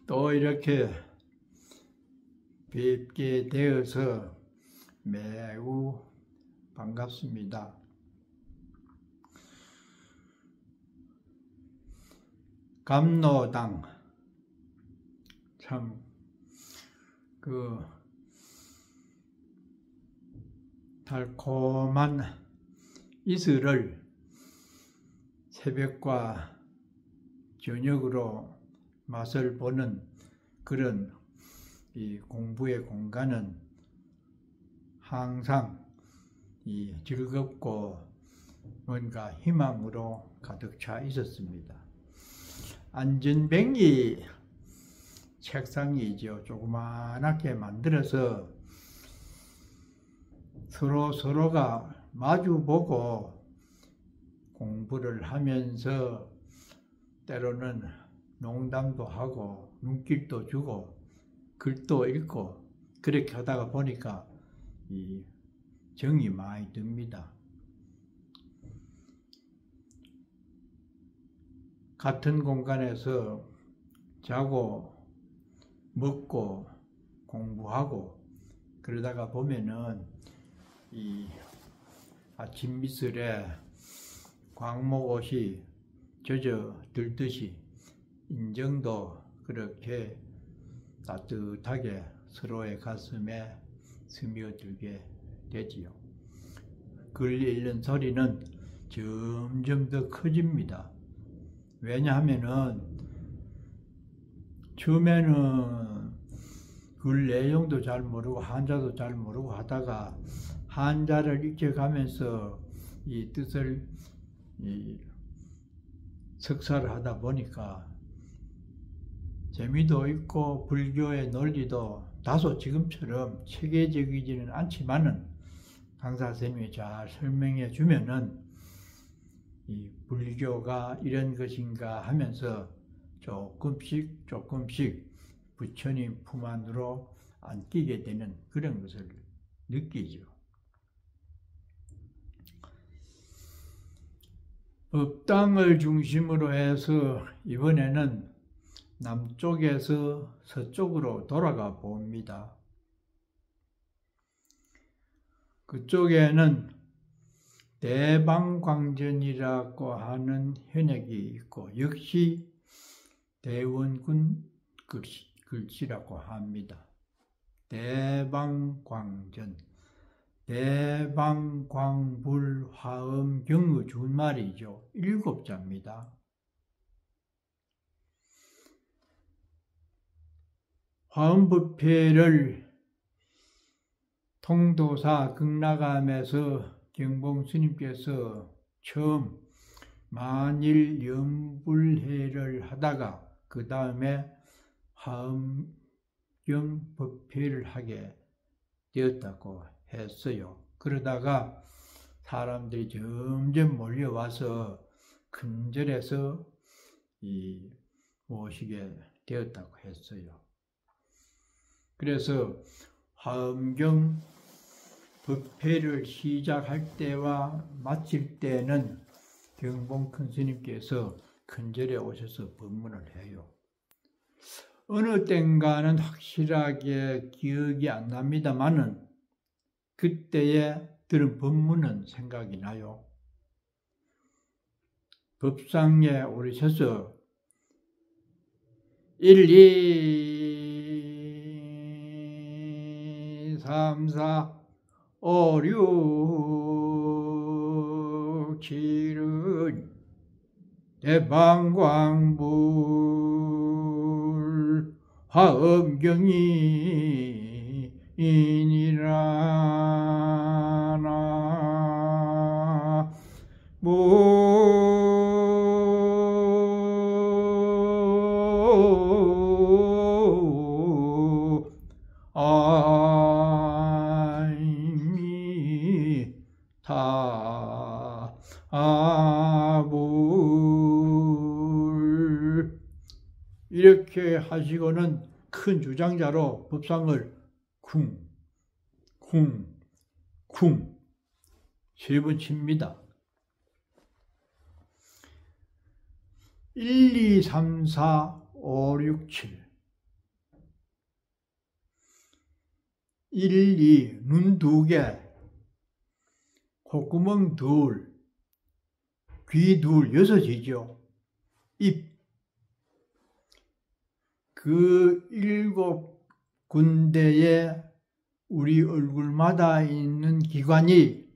또 이렇게 뵙게 되어서 매우 반갑습니다. 감로당 참 달콤한 이슬을 새벽과 저녁으로 맛을 보는 그런 이 공부의 공간은 항상 이 즐겁고 뭔가 희망으로 가득 차 있었습니다. 안전뱅이 책상이죠. 조그맣게 만들어서 서로가 마주보고 공부를 하면서 때로는 농담도 하고 눈길도 주고 글도 읽고 그렇게 하다가 보니까 이 정이 많이 듭니다. 같은 공간에서 자고 먹고 공부하고 그러다가 보면은 이 아침 미슬에 광목옷이 젖어 들듯이 인정도 그렇게 따뜻하게 서로의 가슴에 스며들게 되지요. 글 읽는 소리는 점점 더 커집니다. 왜냐하면은 처음에는 글 내용도 잘 모르고 한자도 잘 모르고 하다가 한자를 익혀가면서 이 뜻을 석사를 하다 보니까 재미도 있고 불교의 논리도 다소 지금처럼 체계적이지는 않지만은 강사 선생님이 잘 설명해 주면은 이 불교가 이런 것인가 하면서 조금씩 부처님 품 안으로 안기게 되는 그런 것을 느끼죠. 법당을 중심으로 해서 이번에는 남쪽에서 서쪽으로 돌아가 봅니다. 그쪽에는 대방광전이라고 하는 현역이 있고 역시 대원군 글씨라고 합니다. 대방광전, 대방광불화엄경의 준말이죠. 7자입니다. 화엄법회를 통도사 극락암에서 경봉 스님께서 처음 만일 염불회를 하다가 그 다음에 화엄경 법회를 하게 되었다고 했어요. 그러다가 사람들이 점점 몰려와서 큰절에서 모시게 되었다고 했어요. 그래서 화엄경 법회를 시작할 때와 마칠 때는 경봉 큰 스님께서 큰절에 오셔서 법문을 해요. 어느 땐가는 확실하게 기억이 안 납니다만은 그때에 들은 법문은 생각이 나요. 법상에 오르셔서 1, 2, 3, 4, 5, 6, 7은 대방광불 화엄경이니라 이렇게 하시고는 큰 주장자로 법상을 쿵 세 번 칩니다. 1, 2, 3, 4, 5, 6, 7 1, 2, 눈 2개, 콧구멍 2, 귀 2, 6이죠. 입. 그 7군데에 우리 얼굴마다 있는 기관이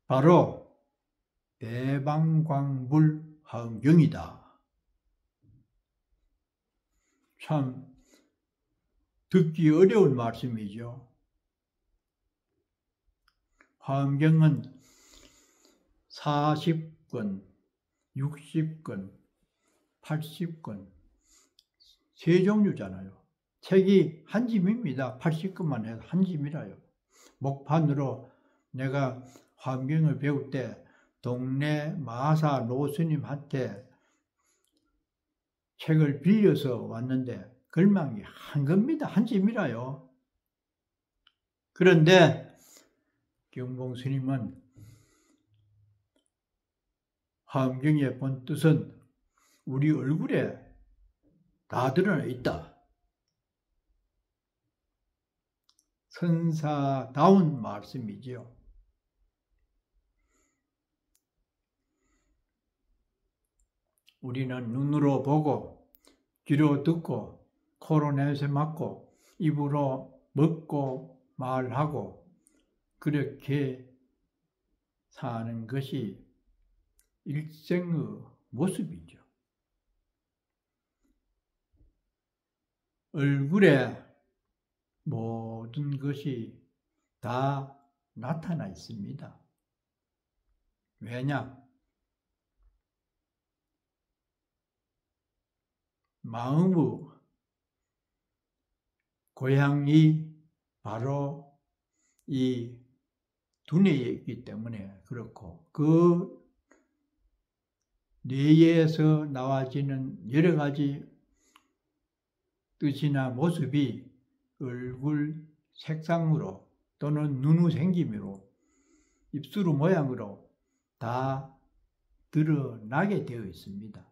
바로 대방광불화엄경이다. 참 듣기 어려운 말씀이죠. 화엄경은 40권, 60권, 80권, 세 종류잖아요. 책이 한 짐입니다. 80권만 해도 한 짐이라요. 목판으로 내가 화엄경을 배울 때 동네 마사 노스님한테 책을 빌려서 왔는데 걸망이 한 겁니다. 한 짐이라요. 그런데 경봉 스님은 화엄경의 본 뜻은 우리 얼굴에 다 드러나 있다. 선사다운 말씀이지요. 우리는 눈으로 보고 귀로 듣고 코로 냄새 맡고 입으로 먹고 말하고 그렇게 사는 것이 일생의 모습이죠. 얼굴에 모든 것이 다 나타나 있습니다. 왜냐? 마음의 고향이 바로 이 두뇌에 있기 때문에 그렇고 그 뇌에서 나와지는 여러 가지 뜻이나 모습이 얼굴 색상으로 또는 눈의 생김으로 입술 모양으로 다 드러나게 되어 있습니다.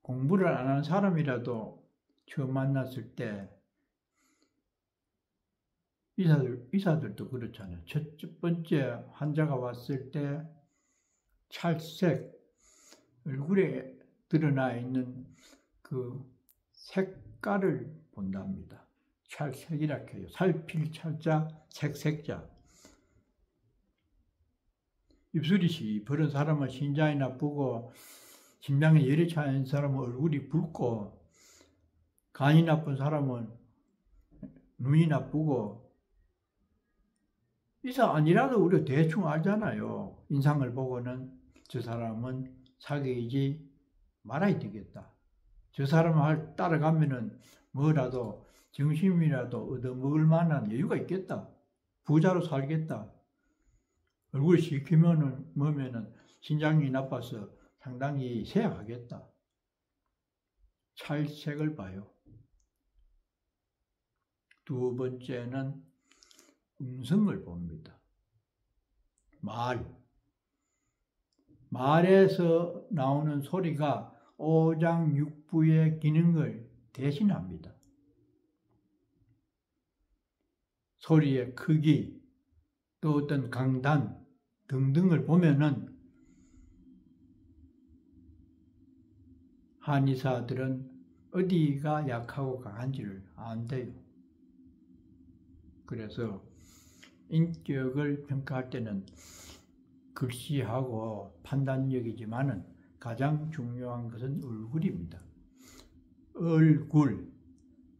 공부를 안 하는 사람이라도 처음 만났을 때 의사들도 그렇잖아요. 첫 번째 환자가 왔을 때 찰색, 얼굴에 드러나 있는 그 색깔을 본답니다. 찰색이라 해요. 살필 찰자, 색색자. 입술이 시퍼런 사람은 신장이 나쁘고 심장에 열이 차 있는 사람은 얼굴이 붉고 간이 나쁜 사람은 눈이 나쁘고 의사 아니라도 우리가 대충 알잖아요. 인상을 보고는 저 사람은 사귀지 말아야 되겠다. 저 사람을 따라가면은 뭐라도 정신이라도 얻어먹을 만한 여유가 있겠다. 부자로 살겠다. 얼굴이 시키면은 뭐면은 신장이 나빠서 상당히 쇠약하겠다. 찰색을 봐요. 두 번째는 음성을 봅니다. 말에서 나오는 소리가 오장육부의 기능을 대신합니다. 소리의 크기, 또 어떤 강단 등등을 보면은 한의사들은 어디가 약하고 강한지를 안대요. 그래서 인격을 평가할 때는 글씨하고 판단력이지만은 가장 중요한 것은 얼굴입니다. 얼굴,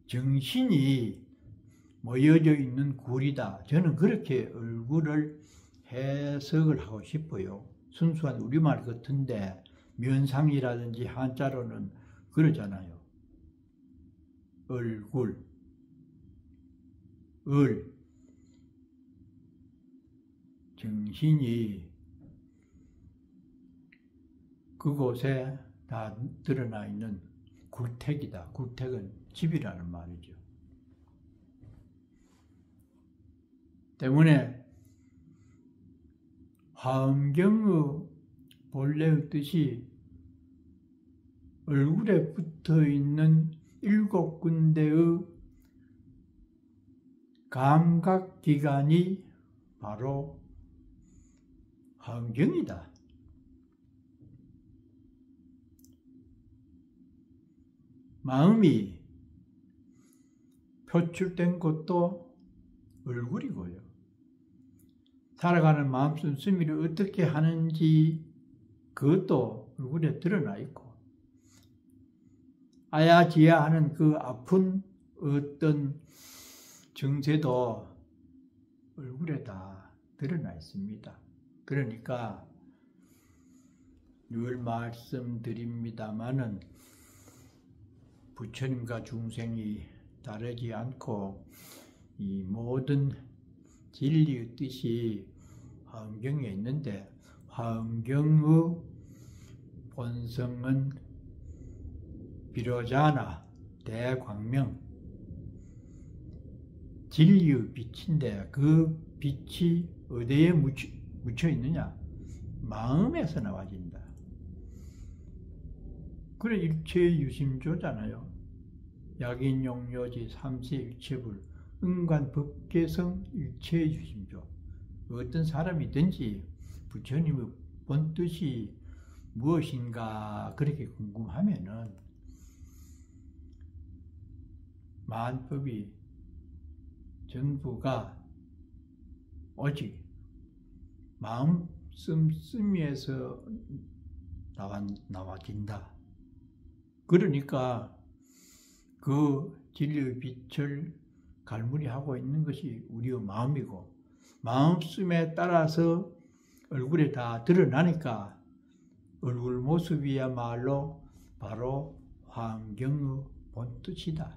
정신이 모여져 있는 굴이다. 저는 그렇게 얼굴을 해석을 하고 싶어요. 순수한 우리말 같은데 면상이라든지 한자로는 그러잖아요. 얼굴, 정신이 그곳에 다 드러나 있는 굴택이다. 굴택은 집이라는 말이죠. 때문에 화엄경의 본래의 뜻이 얼굴에 붙어 있는 7군데의 감각기관이 바로 화엄경이다. 마음이 표출된 것도 얼굴이고요. 살아가는 마음 씀씀이를 어떻게 하는지 그것도 얼굴에 드러나 있고, 아야지야하는 그 아픈 어떤 증세도 얼굴에 다 드러나 있습니다. 그러니까 늘 말씀드립니다마는 부처님과 중생이 다르지 않고 이 모든 진리의 뜻이 화엄경에 있는데, 화엄경의 본성은 비로자나 대광명, 진리의 빛인데 그 빛이 어디에 묻혀 있느냐? 마음에서 나와진다. 그래 일체유심조잖아요. 약인용료지 삼세일체불 은관법계성 일체유심조. 어떤 사람이든지 부처님의 본뜻이 무엇인가 그렇게 궁금하면은 만법이 전부가 오직 마음 씀씀이에서 나와진다. 그러니까 그 진리의 빛을 갈무리하고 있는 것이 우리의 마음이고, 마음씀에 따라서 얼굴에 다 드러나니까 얼굴 모습이야말로 바로 화엄경의 본뜻이다.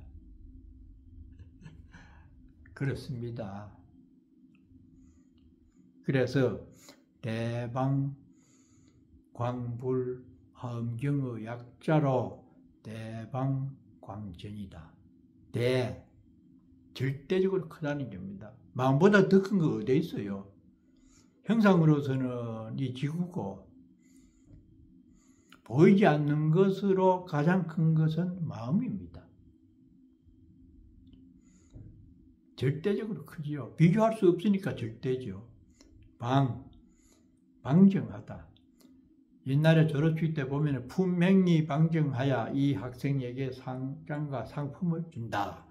그렇습니다. 그래서 대방광불 화엄경의 약자로 대방광전이다. 절대적으로 크다는 겁니다. 마음보다 더 큰 거 어디 있어요? 형상으로서는 이 지구고, 보이지 않는 것으로 가장 큰 것은 마음입니다. 절대적으로 크지요. 비교할 수 없으니까 절대죠. 방정하다. 옛날에 졸업식 때 보면 품명이 방정하여 이 학생에게 상장과 상품을 준다.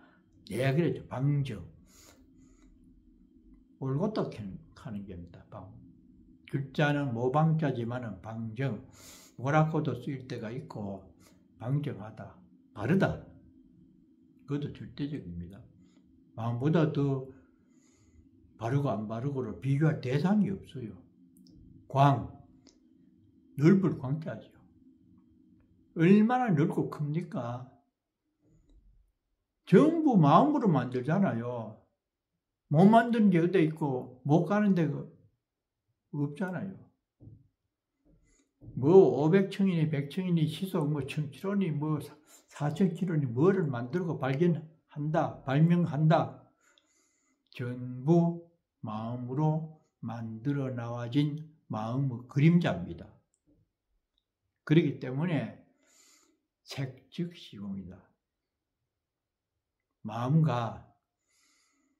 예, 그랬죠. 방정. 옳고도 하는 겁니다. 글자는 모방자지만은 방정. 뭐라고도 쓰일 때가 있고, 방정하다. 바르다. 그것도 절대적입니다. 마음보다 더 바르고 안 바르고로 비교할 대상이 없어요. 넓을 광자죠. 얼마나 넓고 큽니까? 전부 마음으로 만들잖아요. 못 만드는 게 어디 있고 못 가는 데가 없잖아요. 뭐 500층이니 100층이니 시속 뭐 1000km니 뭐 4000km니 뭐를 만들고 발명한다. 전부 마음으로 만들어 나와진 마음의 그림자입니다. 그렇기 때문에 색즉 시공이다. 마음과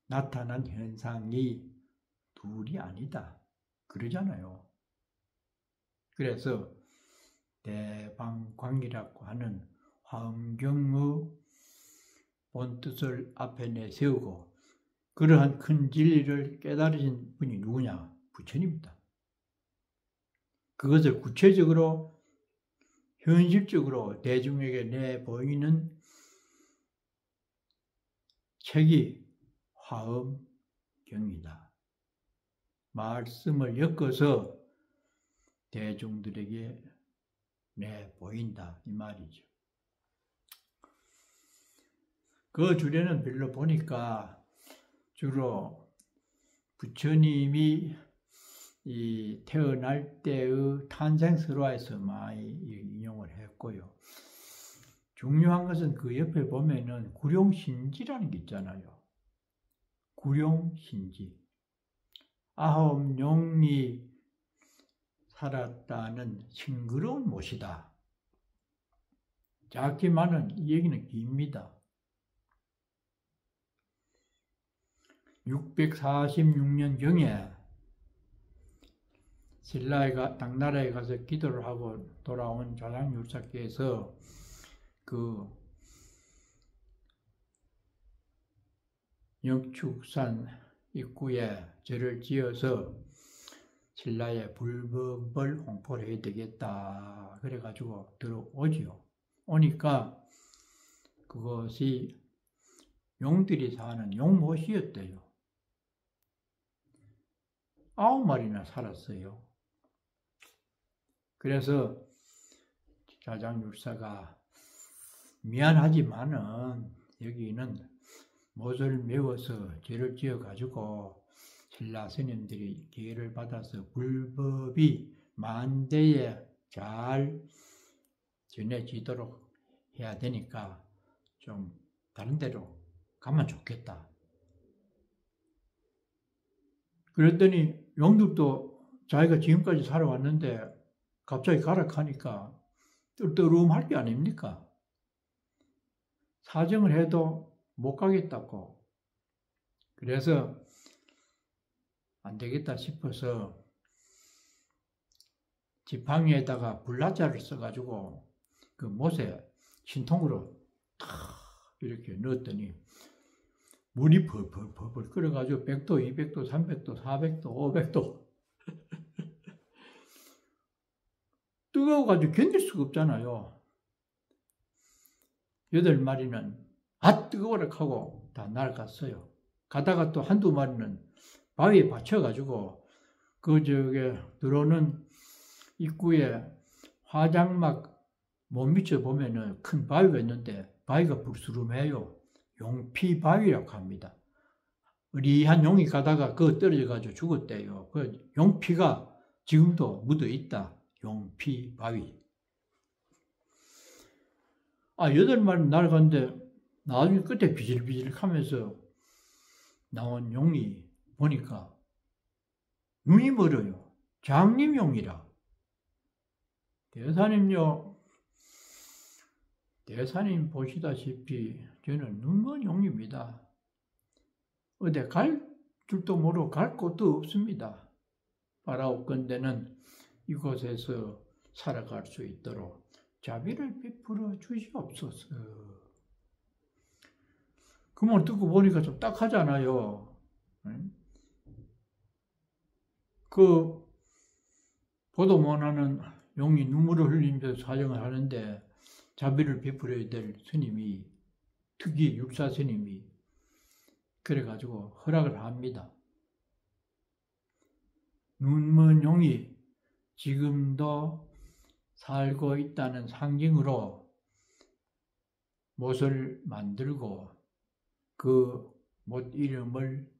나타난 현상이 둘이 아니다. 그러잖아요. 그래서 대방광이라고 하는 화엄경의 본뜻을 앞에 내세우고 그러한 큰 진리를 깨달으신 분이 누구냐? 부처님입니다. 그것을 구체적으로 현실적으로 대중에게 내보이는 책이 화엄경이다. 말씀을 엮어서 대중들에게 내보인다 이 말이죠. 그 주례는 별로 보니까 주로 부처님이 이 태어날 때의 탄생설화에서 많이 인용을 했고요. 중요한 것은 그 옆에 보면은 구룡신지라는 게 있잖아요. 구룡신지. 9용이 살았다는 싱그러운 못이다. 작지만은 이 얘기는 깁니다. 646년경에 신라가 당나라에 가서 기도를 하고 돌아온 좌장율사께서 그 영축산 입구에 절을 지어서 신라에 불법을 홍보를 해야 되겠다. 그래가지고 들어오지요. 오니까 그것이 용들이 사는 용못이었대요. 9마리나 살았어요. 그래서 좌장율사가 미안하지만은 여기는 못을 메워서 죄를 지어가지고 신라 스님들이 기회를 받아서 불법이 만대에 잘 전해지도록 해야 되니까 좀 다른 데로 가면 좋겠다. 그랬더니 용들도 자기가 지금까지 살아왔는데 갑자기 가라 하니까 떨떠름할 게 아닙니까? 사정을 해도 못 가겠다고. 그래서 안 되겠다 싶어서 지팡이에다가 불나자를 써가지고 그 못에 신통으로 탁 이렇게 넣었더니 물이 펄펄펄펄 끓어가지고 100도, 200도, 300도, 400도, 500도 뜨거워가지고 견딜 수가 없잖아요. 8마리는 아 뜨거워라 하고 다 날아갔어요. 가다가 또 한두 마리는 바위에 받쳐가지고 그 저게 들어오는 입구에 화장막 못 미쳐 보면은 큰 바위가 있는데 바위가 불스름해요. 용피바위라고 합니다. 의리한 용이 가다가 그거 떨어져가지고 죽었대요. 그 용피가 지금도 묻어 있다. 용피바위. 8마리 날아갔는데 나중에 끝에 비질비질 하면서 나온 용이 보니까 눈이 멀어요. 장림용이라. 대사님 보시다시피 저는 눈먼 용입니다. 어디 갈 줄도 모르고 갈 곳도 없습니다. 바라옵건대는 이곳에서 살아갈 수 있도록 자비를 베풀어 주시옵소서. 그 말 듣고 보니까 좀 딱하잖아요. 그 보도 못하는 용이 눈물을 흘리면서 사정을 하는데 자비를 베풀어야 될 스님이 특히 율사 스님이 그래가지고 허락을 합니다. 눈먼 용이 지금도 살고 있다는 상징으로 못을 만들고 그 못 이름을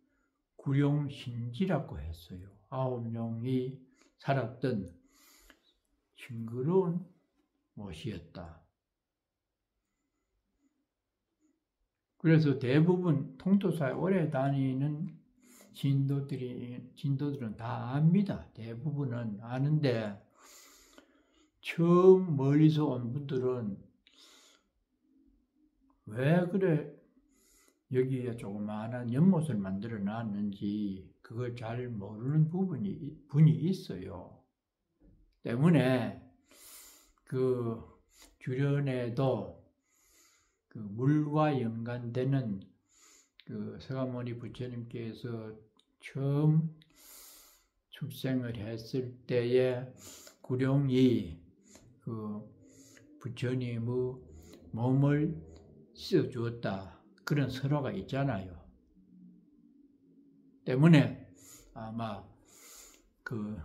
구룡신지라고 했어요. 9용이 살았던 싱그러운 못이었다. 그래서 대부분 통도사에 오래 다니는 진도들은 다 압니다. 대부분은 아는데 처음 멀리서 온 분들은 왜 그래 여기에 조그마한 연못을 만들어 놨는지 그걸 잘 모르는 분이 있어요. 때문에 그 주변에도 그 물과 연관되는 그 서가모니 부처님께서 처음 출생을 했을 때에 구룡이 그 부처님의 몸을 씻어 주었다. 그런 설화가 있잖아요. 때문에 아마 그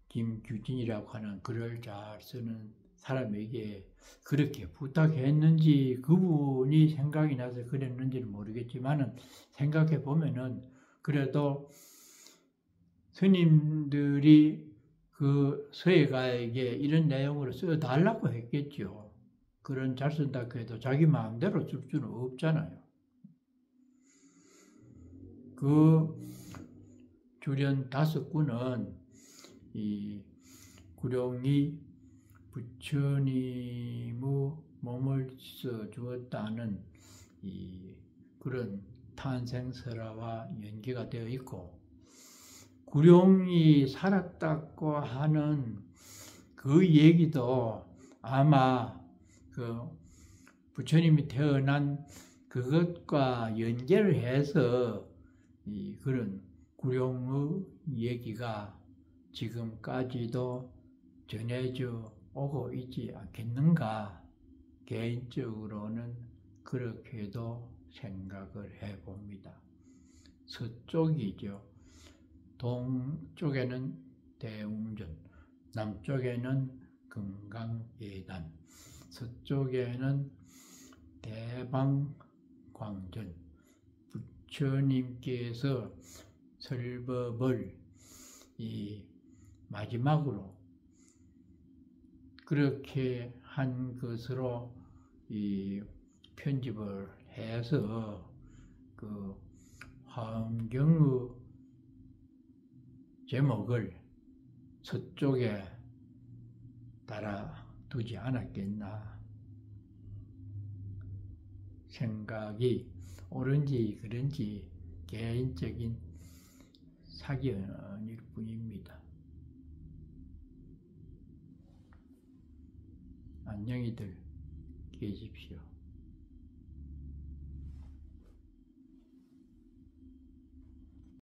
김규진이라고 하는 글을 잘 쓰는 사람에게 그렇게 부탁했는지 그분이 생각이 나서 그랬는지는 모르겠지만은 생각해 보면은 그래도 스님들이 그 서예가에게 이런 내용으로 써달라고 했겠죠. 그런 잘 쓴다고 해도 자기 마음대로 쓸 수는 없잖아요. 그 주련 5구는 이 구룡이 부처님의 몸을 써 주었다는 그런 탄생설화와 연계가 되어 있고, 구룡이 살았다고 하는 그 얘기도 아마 그 부처님이 태어난 그것과 연계를 해서 그런 구룡의 얘기가 지금까지도 전해져 오고 있지 않겠는가, 개인적으로는 그렇게도 생각을 해봅니다. 서쪽이죠. 동쪽에는 대웅전, 남쪽에는 금강예단, 서쪽에는 대방광전, 부처님께서 설법을 마지막으로 그렇게 한 것으로 편집을 해서 그 화엄경의 제목을 서쪽에 달아두지 않았겠나 생각이 옳은지 그런지 개인적인 사견일 뿐입니다. 안녕히들 계십시오.